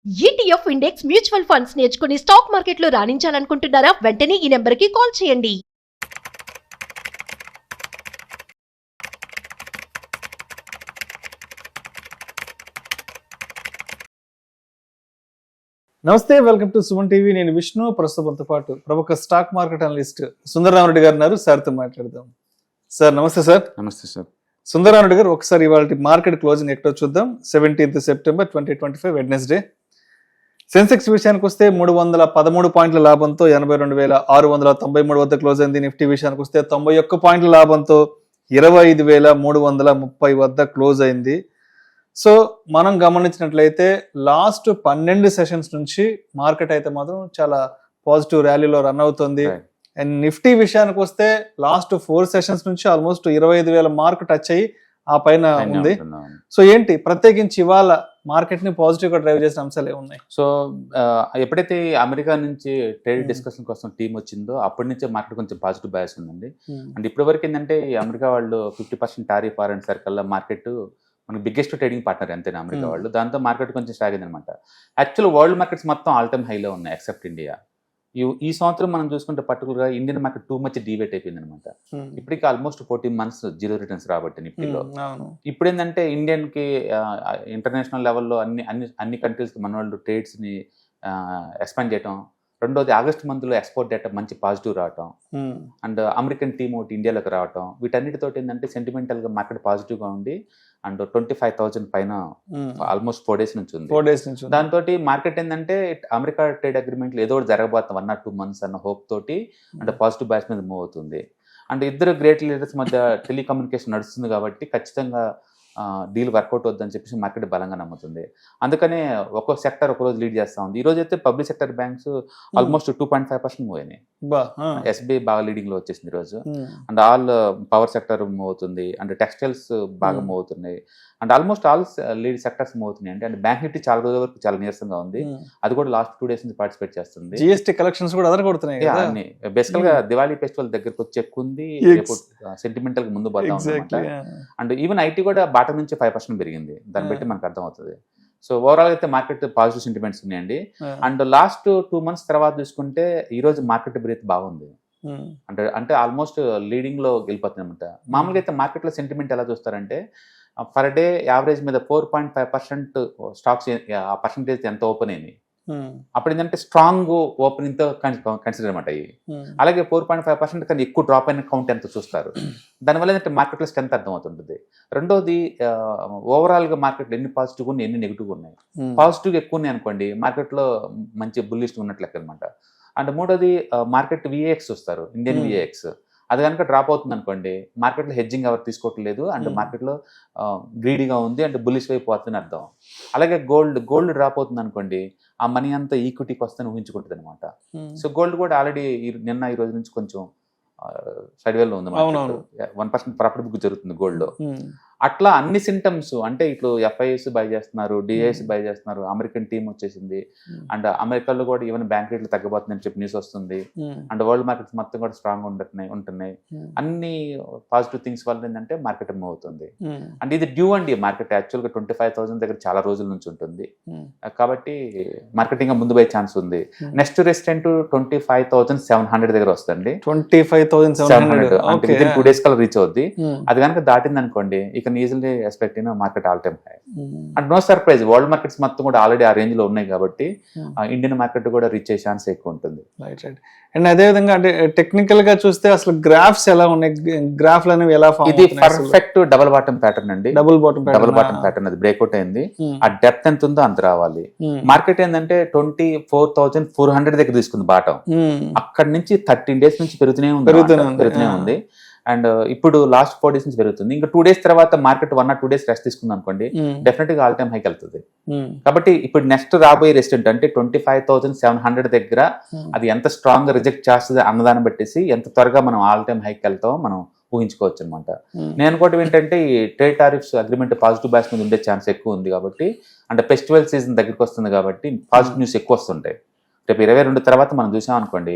ETF index mutual funds నేర్చుకుని stock మార్కెట్లో రాణించాలనుకుంటున్నారా? వెంటనే ఈ నెంబర్కి కాల్ చేయండి. నమస్తే, వెల్కమ్ టు సుమన్ టీవీ. నేను విష్ణు. ప్రస్తుతంతో పాటు ప్రముఖ స్టాక్ మార్కెట్ అనలిస్ట్ సుందరరామరెడ్డి గారు ఉన్నారు. సార్తో మాట్లాడదాం. సార్ నమస్తే. సార్ నమస్తే సార్. సుందరరామరెడ్డి గారు, ఒకసారి ఇవాళ మార్కెట్ క్లోజింగ్ ఎక్కడో చూద్దాం. 17th September 2025 Wednesday. సెన్సెక్స్ విషయానికి వస్తే 313 పాయింట్ల లాభంతో 82,693 వద్ద క్లోజ్ అయింది. నిఫ్టీ విషయానికి వస్తే 91 పాయింట్ల లాభంతో 25,330 వద్ద క్లోజ్ అయింది. సో మనం గమనించినట్లయితే లాస్ట్ 12 సెషన్స్ నుంచి మార్కెట్ అయితే మాత్రం చాలా పాజిటివ్ ర్యాలీలో రన్ అవుతుంది. అండ్ నిఫ్టీ విషయానికి వస్తే లాస్ట్ 4 సెషన్స్ నుంచి ఆల్మోస్ట్ 25,000 మార్క్ టచ్ అయ్యి ఆ పైన ఉంది. సో ఏంటి ప్రత్యేకించి ఇవాళ మార్కెట్ ని పాజిటివ్ గా డ్రైవ్ చేసిన అంశాలు ఏమున్నాయి? సో ఎప్పుడైతే అమెరికా నుంచి ట్రేడ్ డిస్కషన్ కోసం టీం వచ్చిందో అప్పటి నుంచే మార్కెట్ కొంచెం పాజిటివ్ బయాస్ ఉందండి. అండ్ ఇప్పటి వరకు ఏంటంటే ఈ అమెరికా వాళ్ళు 50% tariff are and circle market మనకి బిగ్గెస్ట్ ట్రేడింగ్ పార్ట్నర్ అంతేనా అమెరికా వాళ్ళు. దాంతో మార్కెట్ కొంచెం స్టాగ్ అయింది అనమాట. యాక్చువల్ వరల్డ్ మార్కెట్స్ మొత్తం ఆల్ టైమ్ హైలో ఉన్నాయి ఎక్సెప్ట్ ఇండియా. ఈ సంవత్సరం మనం చూసుకుంటే పర్టికులర్గా Indian market too much deviate అయిపోయింది అనమాట. ఇప్పటికి ఆల్మోస్ట్ 14 months జీరో రిటర్న్స్ రాబట్టి నిఫ్టీలో. ఇప్పుడు ఏంటంటే ఇండియన్కి ఇంటర్నేషనల్ లెవెల్లో అన్ని కంట్రీస్కి మన వాళ్ళు ట్రేడ్స్ని ఎక్స్పాండ్ చేయటం. రెండోది ఆగస్ట్ మంత్లో ఎక్స్పోర్ట్ డేటా మంచి పాజిటివ్ రావటం. అండ్ అమెరికన్ టీమ్ ఒకటి ఇండియాలోకి రావటం. వీటన్నిటితో ఏంటంటే సెంటిమెంటల్గా మార్కెట్ పాజిటివ్గా ఉండి అండ్ 25,000 పైన ఆల్మోస్ట్ 4 days నుంచి ఉంది. దాంతో మార్కెట్ ఏంటంటే అమెరికా ట్రేడ్ అగ్రిమెంట్లు ఏదో ఒకటి జరగబోతుంది 1 or 2 months అన్న హోప్ తోటి అంటే పాజిటివ్ బ్యాస్ మీద మూవ్ అవుతుంది. అండ్ ఇద్దరు గ్రేట్ లీడర్స్ మధ్య టెలికమ్యూనికేషన్ నడుస్తుంది కాబట్టి ఖచ్చితంగా డీల్ వర్కౌట్ అవుతుందని చెప్పేసి మార్కెట్ బలంగా నమ్ముతుంది. అందుకనే ఒక్కో సెక్టర్ ఒక రోజు లీడ్ చేస్తూ ఉంది. ఈ రోజు అయితే public sector banks almost 2.5% move అయినాయి. ఎస్బీఐ బాగా లీడింగ్ లో వచ్చేసింది ఈరోజు. And all power sector move అవుతుంది. అండ్ టెక్స్టైల్స్ బాగా మూవ్ అవుతున్నాయి. And almost all lead sectors move అవుతున్నాయి. అంటే బ్యాంక్ నిఫ్టీ చాలా రోజుల వరకు చాలా నీరసంగా ఉంది. అది కూడా లాస్ట్ 2 days నుంచి పార్టిసిపేట్ చేస్తుంది. జిఎస్టీ కలెక్షన్స్ కూడా అదరగొడుతున్నాయి. అన్ని బేసికల్ గా దివాళీ ఫెస్టివల్ దగ్గరకు వచ్చి ఎక్కువ ఉంది. సెంటిమెంటల్ గా ముందు పోతా ఉంది. అండ్ ఈవెన్ ఐటీ కూడా బాటం నుంచి 5% పెరిగింది. దాన్ని బట్టి మనకు అర్థమవుతుంది. సో ఓవరాల్ అయితే మార్కెట్ పాజిటివ్ సెంటిమెంట్స్ ఉన్నాయండి. అండ్ లాస్ట్ 2 months తర్వాత చూసుకుంటే ఈ రోజు మార్కెట్ బ్రీత్ బాగుంది. అంటే ఆల్మోస్ట్ లీడింగ్ లో వెళ్ళిపోతుంది అనమాట. మామూలుగా అయితే మార్కెట్ లో సెంటిమెంట్ ఎలా చూస్తారంటే పర్ డే యావరేజ్ మీద 4.5% స్టాక్స్ ఆ పర్సంటేజ్ ఎంత ఓపెన్ అయింది. అప్పుడు ఏంటంటే స్ట్రాంగ్ ఓపెనింగ్ తో కన్సిడర్ అనమాట అయ్యి. అలాగే 4.5% కానీ ఎక్కువ డ్రాప్ అయిన కౌంట్ ఎంత చూస్తారు. దానివల్ల ఏంటంటే మార్కెట్ లో స్ట్రెంత్ అర్థమవుతుంటుంది. రెండోది ఓవరాల్ గా మార్కెట్ ఎన్ని పాజిటివ్ ఉన్నాయి ఎన్ని నెగిటివ్ ఉన్నాయి. పాజిటివ్ ఎక్కువ ఉన్నాయి అనుకోండి మార్కెట్ లో మంచి బుల్లిష్ ఉన్నట్లు లెక్క అనమాట. అండ్ మూడోది మార్కెట్ విఏఎక్స్ చూస్తారు, ఇండియన్ విఏఎక్స్. అది కనుక డ్రాప్ అవుతుంది అనుకోండి మార్కెట్లో హెడ్జింగ్ ఎవరు తీసుకోవట్లేదు. అండ్ మార్కెట్లో గ్రీడీగా ఉంది అంటే బుల్లిష్ వైపు పోతుందని అర్థం. అలాగే గోల్డ్ డ్రాప్ అవుతుంది అనుకోండి ఆ మనీ అంతా ఈక్విటీకి వస్తుందని ఊహించుకుంటుంది అనమాట. సో గోల్డ్ కూడా ఆల్రెడీ ఈ రోజు నుంచి కొంచెం సైడ్వేల్లో ఉంది. 1% ప్రాఫిట్ బుక్ జరుగుతుంది గోల్డ్ లో. అట్లా అన్ని సింటమ్స్ అంటే ఇట్లు ఎఫ్ఐఎస్ బై చేస్తున్నారు, డిఐఎస్ బై చేస్తున్నారు, అమెరికన్ టీం వచ్చేసింది. అండ్ అమెరికాలో కూడా ఈవెన్ బ్యాంక్ రేట్లు తగ్గబోతుందని చెప్పి న్యూస్ వస్తుంది. అండ్ వరల్డ్ మార్కెట్స్ మొత్తం కూడా స్ట్రాంగ్ ఉంటున్నాయి. అన్ని పాజిటివ్ థింగ్స్ వల్ల ఏంటంటే మార్కెట్ మూవ్ అవుతుంది. అండ్ ఇది డ్యూ అండి. మార్కెట్ యాక్చువల్గా 25,000 దగ్గర చాలా రోజుల నుంచి ఉంటుంది కాబట్టి మార్కెటింగ్ ముందు పోయే ఛాన్స్ ఉంది. నెక్స్ట్ రెసిస్టెంట్ 25,700 దగ్గర వస్తుంది. 25,700 అంటే వితిన్ 2 days కల్లా రీచ్ అవుద్ది. అది కనుక దాటింది అనుకోండి ఈజీలీ ఎక్స్పెక్ట్ అయిన market all time high. And no surprise world markets మొత్తం కూడా ఆల్రెడీ ఆ రేంజ్ లో ఉన్నాయి కాబట్టి ఇండియన్ మార్కెట్ కూడా రీచ్ అయ్యే ఛాన్స్ ఎక్కువ ఉంటుంది. రైట్. అండ్ అదే విధంగా అంటే టెక్నికల్ గా చూస్తే అసలు గ్రాఫ్స్ ఎలా ఉన్నాయి, గ్రాఫ్లు అనేవి ఎలా ఫామ్ ఇది పర్ఫెక్ట్ డబుల్ బాటమ్ ప్యాటర్న్ అండి. డబుల్ బాటమ్ ప్యాటర్న్ అది బ్రేక్అవుట్ అయింది. ఆ డెప్త్ ఎంత ఉందో అంత రావాలి. మార్కెట్ ఏంటంటే 24,400 దగ్గర తీసుకుంది బాటం. అక్కడ నుంచి 13 days నుంచి పెరుగుతూనే ఉంది. అండ్ ఇప్పుడు లాస్ట్ 4 days నుంచి పెరుగుతుంది. ఇంకా 2 days తర్వాత మార్కెట్ 1 or 2 days రెస్ట్ తీసుకుంది అనుకోండి డెఫినెట్ గా ఆల్ టైమ్ హైకి వెళ్తుంది. కాబట్టి ఇప్పుడు నెక్స్ట్ రాబోయే రెసిస్టెంట్ అంటే 25,700 దగ్గర అది ఎంత స్ట్రాంగ్ గా రిజెక్ట్ చేస్తుంది అన్నదాన్ని బట్టేసి ఎంత త్వరగా మనం ఆల్ టైమ్ హైకి వెళ్తామో మనం ఊహించుకోవచ్చు అనమాట. నేను అనుకోవటం ఏంటంటే ఈ ట్రేడ్ టారిఫ్స్ అగ్రిమెంట్ పాజిటివ్ బ్యాస్ మీద ఉండే ఛాన్స్ ఎక్కువ ఉంది కాబట్టి అంటే ఫెస్టివల్ సీజన్ దగ్గరికి వస్తుంది కాబట్టి పాజిటివ్ న్యూస్ ఎక్కువ వస్తుంటాయి. రేపు 22 తర్వాత మనం చూసాం అనుకోండి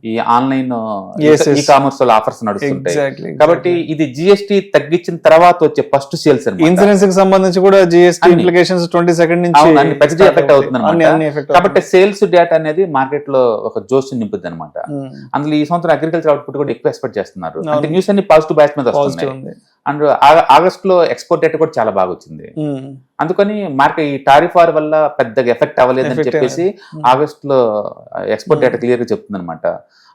ఈ ఆన్లైన్ Yes, ఈ yes. కామర్స్ లో ఆఫర్స్ నడుస్తుంటాయి. ఎగ్జాక్ట్లీ. కాబట్టి ఇది జిఎస్టీ తగ్గించిన తర్వాత వచ్చే ఫస్ట్ సేల్స్ అనమాట. ఇన్సూరెన్స్ కి సంబంధించి కూడా జిఎస్టీ అన్ని. ఇంప్లికేషన్స్ 22 నుంచి అవును, అన్ని ప్రతిదీ start ఎఫెక్ట్ అవుతాయి. అవుతుంది అన్ని అనమాట. effect కాబట్టి అవుతాయి. సేల్స్ డేటా అనేది మార్కెట్ లో ఒక జోష్ నింపుద్ది అనమాట. అందులో ఈ సంవత్సరం అగ్రికల్చర్ అవుట్పుట్ కూడా ఎక్కువ ఎక్స్పెక్ట్ చేస్తున్నారు. అంటే అవును. న్యూస్ అన్ని పాజిటివ్ బ్యాచ్ మీద పాజిటివ్ వస్తున్నాయి. ఉంది. అండ్ ఆగస్ట్ లో ఎక్స్పోర్ట్ డేటా కూడా చాలా బాగా వచ్చింది. అందుకని మార్కెట్ ఈ టారిఫ్ వార్ వల్ల పెద్దగా ఎఫెక్ట్ అవ్వలేదని Effect చెప్పేసి అవ్వలేదు. ఆగస్ట్ లో ఎక్స్పోర్ట్ డేటా క్లియర్ గా చెప్తుంది అనమాట.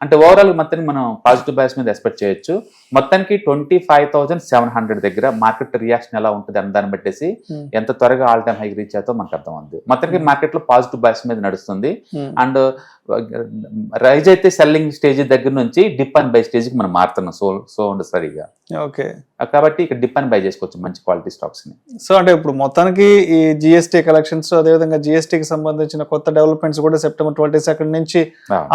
అంటే ఓవరాల్ మొత్తానికి మనం పాజిటివ్ బ్యాచ్ మీద ఎక్స్పెక్ట్ చేయొచ్చు. మొత్తానికి 25,700 దగ్గర మార్కెట్ రియాక్షన్ ఎలా ఉంటుంది అన్న దాన్ని బట్టేసి ఎంత త్వరగా ఆల్ టైమ్ హై రీచ్ అవుతో మనకు అర్థం ఉంది. మొత్తానికి మార్కెట్ లో పాజిటివ్ బ్యాచ్ మీద నడుస్తుంది. అండ్ రైజ్ అయితే సెల్లింగ్ స్టేజ్ దగ్గర నుంచి డిప్ అండ్ బై స్టేజ్ కి మనం మారుతున్నాం. సో ఉండు సరిగా. ఓకే. కాబట్టి ఇక్కడ డిప్ అండ్ బై చేసుకోవచ్చు మంచి క్వాలిటీ స్టాక్స్ ని. సో అంటే ఇప్పుడు మొత్తానికి ఈ జిఎస్టీ కలెక్షన్స్ అదేవిధంగా జిఎస్టీకి సంబంధించిన కొత్త డెవలప్మెంట్స్ కూడా సెప్టెంబర్ 22 నుంచి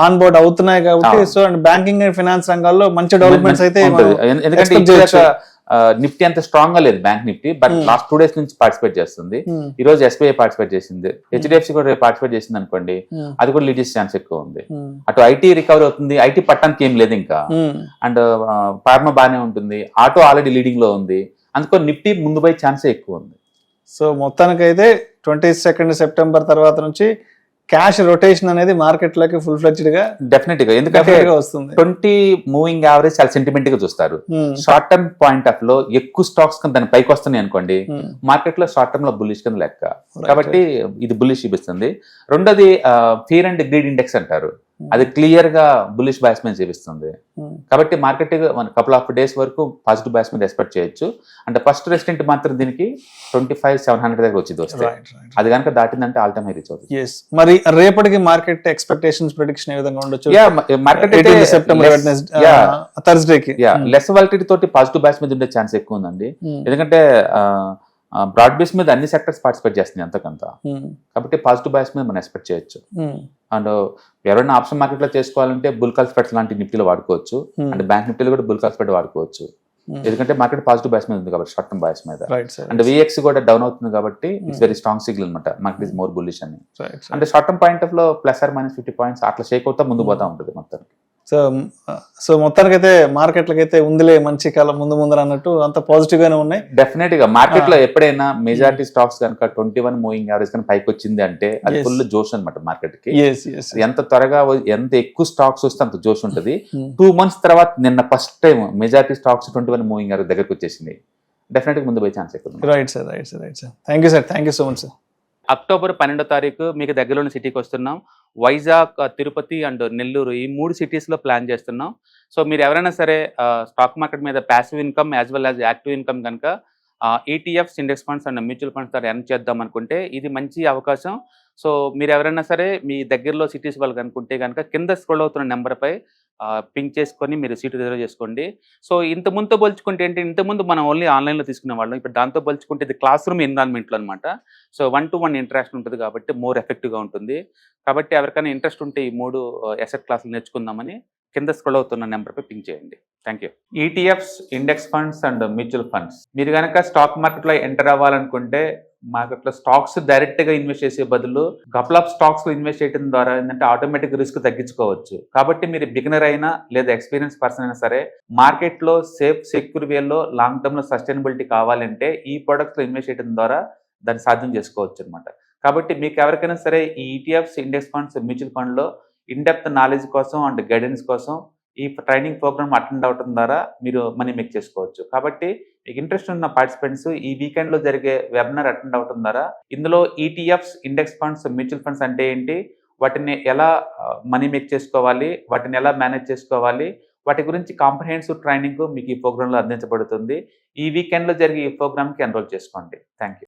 ఆన్ బోర్డ్ అవుతున్నాయి కాబట్టి so and banking and finance రంగాల్లో మంచి డెవలప్మెంట్స్ అయితే ఉంటుంది. ఎందుకంటే expect చేయొచ్చు. నిఫ్టీ అంత స్ట్రాంగ్ గా లేదు bank Nifty, but last 2 days నుంచి పార్టిసిపేట్ చేస్తుంది. ఈ రోజు ఎస్బీఐ పార్టిసిపేట్ చేసింది, హెచ్డిఎఫ్సి కూడా పార్టిసిపేట్ చేసింది అనుకోండి, అది కూడా లీడ్ చేసే ఛాన్స్ ఎక్కువ ఉంది. అటు ఐటీ రికవరీ అవుతుంది, ఐటీ పట్టడానికి ఏం లేదు ఇంకా. అండ్ ఫార్మా బాగానే ఉంటుంది, ఆటో ఆల్రెడీ లీడింగ్ లో ఉంది. అందుకని నిఫ్టీ ముందు పోయే ఛాన్సే ఎక్కువ ఉంది. సో మొత్తానికైతే 22 సెప్టెంబర్ తర్వాత నుంచి క్యాష్ రొటేషన్ అనేది మార్కెట్ లోకి ఫుల్ ఫ్లెడ్జ్డ్ గా డెఫినెట్ గా, ఎందుకంటే definitely గా వస్తుంది. 20 మూవింగ్ యావరేజ్ చాలా సెంటిమెంట్ గా చూస్తారు. షార్ట్ టర్మ్ పాయింట్ ఆఫ్ లో ఎక్కువ స్టాక్స్ దాని పైకి వస్తున్నాయి అనుకోండి, మార్కెట్ లో షార్ట్ టర్మ్ లో బుల్లిష్ కింద లెక్క. కాబట్టి ఇది బుల్లిష్ చూపిస్తుంది. రెండోది ఫియర్ అండ్ గ్రీడ్ ఇండెక్స్ అంటారు, అది క్లియర్ గా బుల్లిష్ బ్యాస్ మీద చూపిస్తుంది. కాబట్టి మార్కెట్ కపుల్ ఆఫ్ డేస్ వరకు పాజిటివ్ బ్యాస్ మీద ఎక్స్పెక్ట్ చేయొచ్చు. అంటే ఫస్ట్ రెసిడెంట్ మాత్రం దీనికి 25,700 దగ్గర వచ్చింది వస్తే, అది కనుక దాటిందంటే ఆల్ టైమ్ హై రీచ్ అవుతుంది. మరి రేపటికి మార్కెట్ ఎక్స్పెక్టేషన్స్ ప్రిడిక్షన్ ఏ విధంగా ఉండొచ్చు? మార్కెట్ సెప్టెంబర్ థర్స్డేకి లెస్ వాలిటీ తోటి పాజిటివ్ బ్యాస్ మీద ఉండే ఛాన్స్ ఎక్కువ ఉందండి. ఎందుకంటే బ్రాడ్ బేస్ మీద అన్ని సెక్టర్స్ పార్టిసిపేట్ చేస్తున్నాయి అంతకంత. కాబట్టి పాజిటివ్ బ్యాస్ మీద మనం ఎక్స్పెక్ట్ చేయొచ్చు. అండ్ ఎవరైనా ఆప్షన్ మార్కెట్ లో చేసుకోవాలంటే బుల్ కాల్ స్ప్రెడ్స్ లాంటి నిఫ్టీలో వాడుకోవచ్చు. అండ్ బ్యాంక్ నిఫ్టీలో కూడా బుల్ కాల్ స్ప్రెడ్ వాడుకోవచ్చు. ఎందుకంటే మార్కెట్ పాజిటివ్ బ్యాస్ మీద ఉంది కాబట్టి, షార్ట్ టర్మ్ బ్యాస్ మీద. అండ్ విఎక్స్ కూడా డౌన్ అవుతుంది కాబట్టి ఇట్స్ వెరీ స్ట్రాంగ్ సిగ్నల్ అనమాట, మార్కెట్ ఇస్ మోర్ బుల్లిష్ అని. అంటే షార్ట్ టర్మ్ పాయింట్ ఆఫ్ లో +or-50 పాయింట్స్ అట్లా షేక్ అవుతా ముందు పోతా ఉంటుంది మొత్తానికి. సో మొత్తానికైతే మార్కెట్లకైతే ఉందిలే మంచి కాలం ముందు అన్నట్టు అంత పాజిటివ్ గానే ఉన్నాయి. డెఫినెట్ గా మార్కెట్ లో ఎప్పుడైనా మెజారిటీ స్టాక్స్ కనుక 21 మూవింగ్ యావరేజ్ కనుక పైకి వచ్చింది అంటే అది ఫుల్ జోష్ అనమాట మార్కెట్ కి. ఎంత త్వరగా ఎంత ఎక్కువ స్టాక్స్ వస్తే అంత జోష్ ఉంటుంది. 2 months తర్వాత నిన్న first time majority stocks 21 moving average దగ్గరకు వచ్చేసింది. డెఫినెట్ గా ముందు పోయే ఛాన్స్ ఎక్కువ. Right sir. Thank you sir, thank you so much sir. October 12వ తారీఖు మీకు దగ్గరలోని సిటీకి వస్తున్నాం. వైజాగ్, తిరుపతి అండ్ నెల్లూరు ఈ 3 సిటీస్లో ప్లాన్ చేస్తున్నాం. సో మీరు ఎవరైనా సరే స్టాక్ మార్కెట్ మీద passive income as well as active income కనుక ETFs, index funds and mutual funds ద్వారా ఎర్న్ చేద్దాం అనుకుంటే ఇది మంచి అవకాశం. సో మీరు ఎవరైనా సరే మీ దగ్గరలో సిటీస్ వాళ్ళు అనుకుంటే కనుక కింద స్క్రోల్ అవుతున్న నెంబర్పై పింక్ చేసుకొని మీరు సీటు రిజర్వ్ చేసుకోండి. సో ఇంతకుముందుతో పోల్చుకుంటే ఏంటి, ఇంతకుముందు మనం ఓన్లీ ఆన్లైన్లో తీసుకునే వాళ్ళం, ఇప్పుడు దాంతో పోల్చుకుంటే ఇది క్లాస్ రూమ్ ఎన్విరాన్మెంట్లో అనమాట. సో 1-to-1 ఇంటరాక్షన్ ఉంటుంది కాబట్టి మోర్ ఎఫెక్టివ్గా ఉంటుంది. కాబట్టి ఎవరికైనా ఇంట్రెస్ట్ ఉంటే ఈ 3 అసెట్ క్లాసులు నేర్చుకుందామని కింద స్క్రోల్ అవుతున్న నెంబర్పై పింక్ చేయండి. Thank you. ETFs, index funds and mutual funds మీరు కనుక స్టాక్ మార్కెట్లో ఎంటర్ అవ్వాలనుకుంటే మార్కెట్లో స్టాక్స్ డైరెక్ట్ గా ఇన్వెస్ట్ చేసే బదులు కపుల్ ఆఫ్ స్టాక్స్ లో ఇన్వెస్ట్ చేయడం ద్వారా ఏంటంటే ఆటోమేటిక్ రిస్క్ తగ్గించుకోవచ్చు. కాబట్టి మీరు బిగినర్ అయినా లేదా ఎక్స్పీరియన్స్ పర్సన్ అయినా సరే మార్కెట్ లో సేఫ్ సెక్యూర్ వేలో లాంగ్ టర్మ్ లో సస్టైనబిలిటీ కావాలంటే ఈ ప్రొడక్ట్స్ లో ఇన్వెస్ట్ చేయడం ద్వారా దాన్ని సాధ్యం చేసుకోవచ్చు అనమాట. కాబట్టి మీకు ఎవరికైనా సరే ఈ ETFs, index funds, mutual fund లో ఇన్డెప్త్ నాలెడ్జ్ కోసం అండ్ గైడెన్స్ కోసం ఈ ట్రైనింగ్ ప్రోగ్రామ్ అటెండ్ అవడం ద్వారా మీరు మనీ మేక్ చేసుకోవచ్చు. కాబట్టి మీకు ఇంట్రెస్ట్ ఉన్న పార్టిసిపెంట్స్ ఈ వీకెండ్ లో జరిగే వెబినార్ అటెండ్ అవడం ద్వారా ఇందులో ETFs, index funds, mutual funds అంటే ఏంటి, వాటిని ఎలా మనీ మేక్ చేసుకోవాలి, వాటిని ఎలా మేనేజ్ చేసుకోవాలి, వాటి గురించి కాంప్రహెన్సివ్ ట్రైనింగ్ మీకు ఈ ప్రోగ్రామ్ లో అందించబడుతుంది. ఈ వీకెండ్ లో జరిగే ఈ ప్రోగ్రామ్ కి ఎన్రోల్ చేసుకోండి. Thank you.